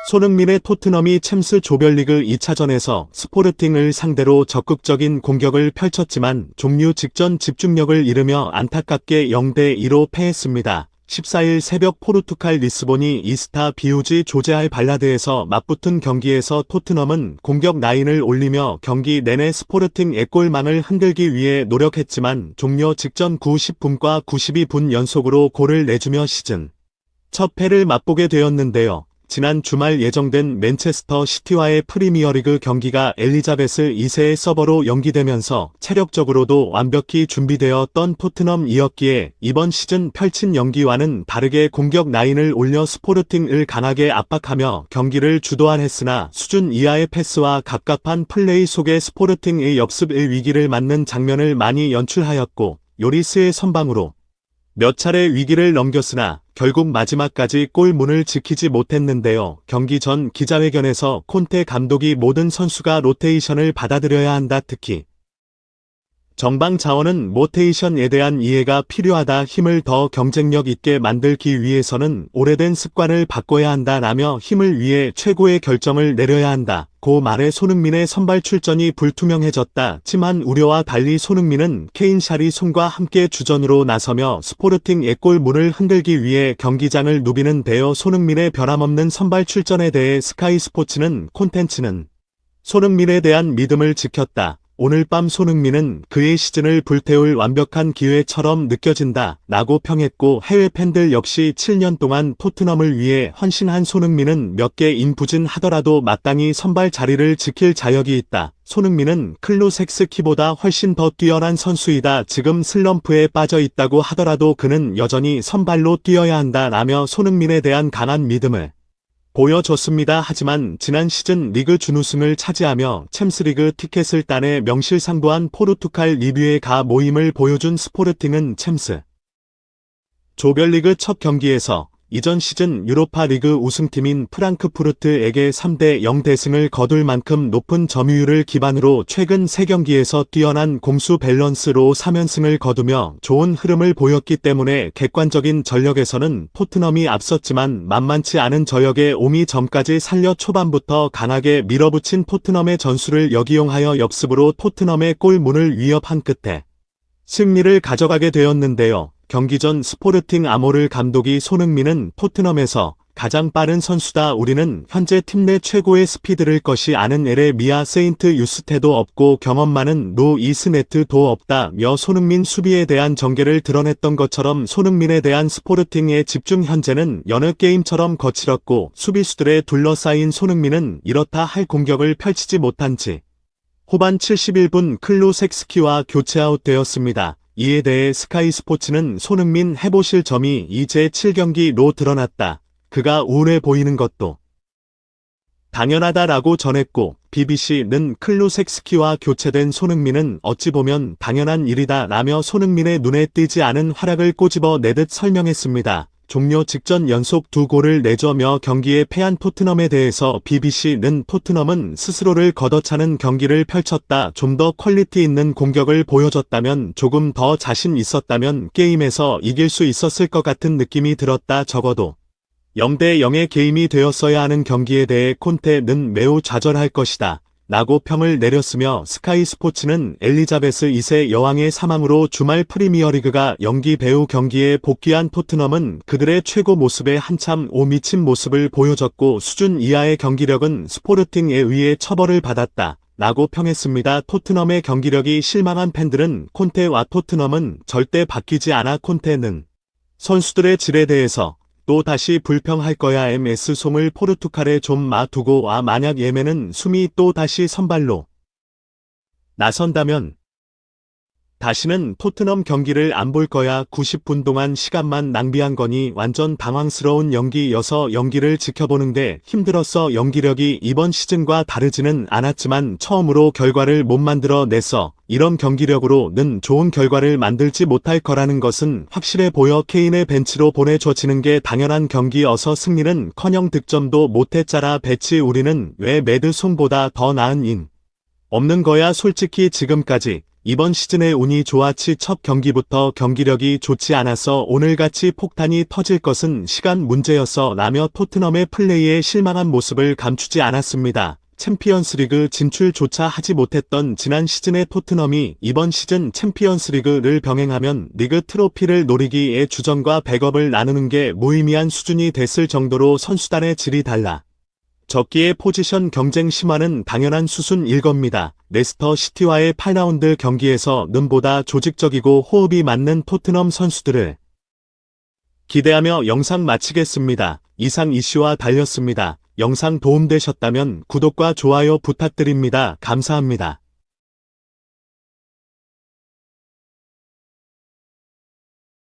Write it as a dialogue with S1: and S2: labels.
S1: 손흥민의 토트넘이 챔스 조별리그 2차전에서 스포르팅을 상대로 적극적인 공격을 펼쳤지만 종료 직전 집중력을 잃으며 안타깝게 0대2로 패했습니다. 14일 새벽 포르투갈 리스본이 이스타 비우지 조제알 발라드에서 맞붙은 경기에서 토트넘은 공격 라인을 올리며 경기 내내 스포르팅의 골망을 흔들기 위해 노력했지만 종료 직전 90분과 92분 연속으로 골을 내주며 시즌 첫 패를 맛보게 되었는데요. 지난 주말 예정된 맨체스터 시티와의 프리미어리그 경기가 엘리자베스 2세의 서버로 연기되면서 체력적으로도 완벽히 준비되었던 토트넘이었기에 이번 시즌 펼친 연기와는 다르게 공격 라인을 올려 스포르팅을 강하게 압박하며 경기를 주도하했으나 수준 이하의 패스와 갑갑한 플레이 속에 스포르팅의 역습의 위기를 맞는 장면을 많이 연출하였고 요리스의 선방으로 몇 차례 위기를 넘겼으나 결국 마지막까지 골문을 지키지 못했는데요. 경기 전 기자회견에서 콘테 감독이 모든 선수가 로테이션을 받아들여야 한다. 특히 전방 자원은 로테이션에 대한 이해가 필요하다. 힘을 더 경쟁력 있게 만들기 위해서는 오래된 습관을 바꿔야 한다라며 힘을 위해 최고의 결정을 내려야 한다. 고 말해 손흥민의 선발 출전이 불투명해졌다. 지만 우려와 달리 손흥민은 케인샤리 손과 함께 주전으로 나서며 스포르팅의 골문을 흔들기 위해 경기장을 누비는 데요. 손흥민의 변함없는 선발 출전에 대해 스카이 스포츠는 콘텐츠는 손흥민에 대한 믿음을 지켰다. 오늘 밤 손흥민은 그의 시즌을 불태울 완벽한 기회처럼 느껴진다 라고 평했고 해외 팬들 역시 7년 동안 토트넘을 위해 헌신한 손흥민은 몇 개 인부진하더라도 마땅히 선발 자리를 지킬 자격이 있다. 손흥민은 클루섹스키보다 훨씬 더 뛰어난 선수이다. 지금 슬럼프에 빠져 있다고 하더라도 그는 여전히 선발로 뛰어야 한다 라며 손흥민에 대한 강한 믿음을 보여줬습니다. 하지만 지난 시즌 리그 준우승을 차지하며 챔스리그 티켓을 따내 명실상부한 포르투갈 리뷰에 가 모임을 보여준 스포르팅은 챔스 조별리그 첫 경기에서 이전 시즌 유로파 리그 우승팀인 프랑크푸르트에게 3대0 대승을 거둘 만큼 높은 점유율을 기반으로 최근 3경기에서 뛰어난 공수 밸런스로 3연승을 거두며 좋은 흐름을 보였기 때문에 객관적인 전력에서는 토트넘이 앞섰지만 만만치 않은 저역의 오미점까지 살려 초반부터 강하게 밀어붙인 토트넘의 전술을 역이용하여 역습으로 토트넘의 골문을 위협한 끝에 승리를 가져가게 되었는데요. 경기 전 스포르팅 아모르 감독이 손흥민은 토트넘에서 가장 빠른 선수다. 우리는 현재 팀 내 최고의 스피드를 것이 아는 에레미야 세인트 유스테도 없고 경험 많은 로 이스네트도 없다며 손흥민 수비에 대한 전개를 드러냈던 것처럼 손흥민에 대한 스포르팅의 집중 현재는 여느 게임처럼 거칠었고 수비수들에 둘러싸인 손흥민은 이렇다 할 공격을 펼치지 못한 지 후반 71분 클루섹스키와 교체 아웃되었습니다. 이에 대해 스카이 스포츠는 손흥민 해보실 점이 이제 7경기로 드러났다. 그가 우울해 보이는 것도 당연하다라고 전했고 BBC는 클루섹스키와 교체된 손흥민은 어찌 보면 당연한 일이다 라며 손흥민의 눈에 띄지 않은 활약을 꼬집어 내듯 설명했습니다. 종료 직전 연속 2골을 내주며 경기에 패한 토트넘에 대해서 BBC는 토트넘은 스스로를 걷어차는 경기를 펼쳤다. 좀 더 퀄리티 있는 공격을 보여줬다면 조금 더 자신 있었다면 게임에서 이길 수 있었을 것 같은 느낌이 들었다. 적어도 0대0의 게임이 되었어야 하는 경기에 대해 콘테는 매우 좌절할 것이다. 라고 평을 내렸으며 스카이 스포츠는 엘리자베스 2세 여왕의 사망으로 주말 프리미어리그가 연기 배우 경기에 복귀한 토트넘은 그들의 최고 모습에 한참 미친 모습을 보여줬고 수준 이하의 경기력은 스포르팅에 의해 처벌을 받았다. 라고 평했습니다. 토트넘의 경기력이 실망한 팬들은 콘테와 토트넘은 절대 바뀌지 않아 콘테는 선수들의 질에 대해서 또 다시 불평할 거야. MS 솜을 포르투갈에 좀 놔두고 만약 예멘은 숨이 또 다시 선발로 나선다면 다시는 토트넘 경기를 안 볼 거야. 90분 동안 시간만 낭비한 거니 완전 당황스러운 연기여서 연기를 지켜보는 게 힘들었어. 연기력이 이번 시즌과 다르지는 않았지만 처음으로 결과를 못 만들어 냈어. 이런 경기력으로는 좋은 결과를 만들지 못할 거라는 것은 확실해 보여. 케인의 벤치로 보내줘지는 게 당연한 경기여서 승리는커녕 득점도 못했잖아. 배치 우리는 왜 매드손보다 더 나은 인 없는 거야. 솔직히 지금까지 이번 시즌의 운이 좋았지 첫 경기부터 경기력이 좋지 않아서 오늘같이 폭탄이 터질 것은 시간 문제였어 라며 토트넘의 플레이에 실망한 모습을 감추지 않았습니다. 챔피언스리그 진출조차 하지 못했던 지난 시즌의 토트넘이 이번 시즌 챔피언스리그를 병행하면 리그 트로피를 노리기에 주전과 백업을 나누는 게 무의미한 수준이 됐을 정도로 선수단의 질이 달라 적기에 포지션 경쟁 심화는 당연한 수순일 겁니다. 레스터 시티와의 8라운드 경기에서 는보다 조직적이고 호흡이 맞는 토트넘 선수들을 기대하며 영상 마치겠습니다. 이상 이슈와 달렸습니다. 영상 도움되셨다면 구독과 좋아요 부탁드립니다. 감사합니다.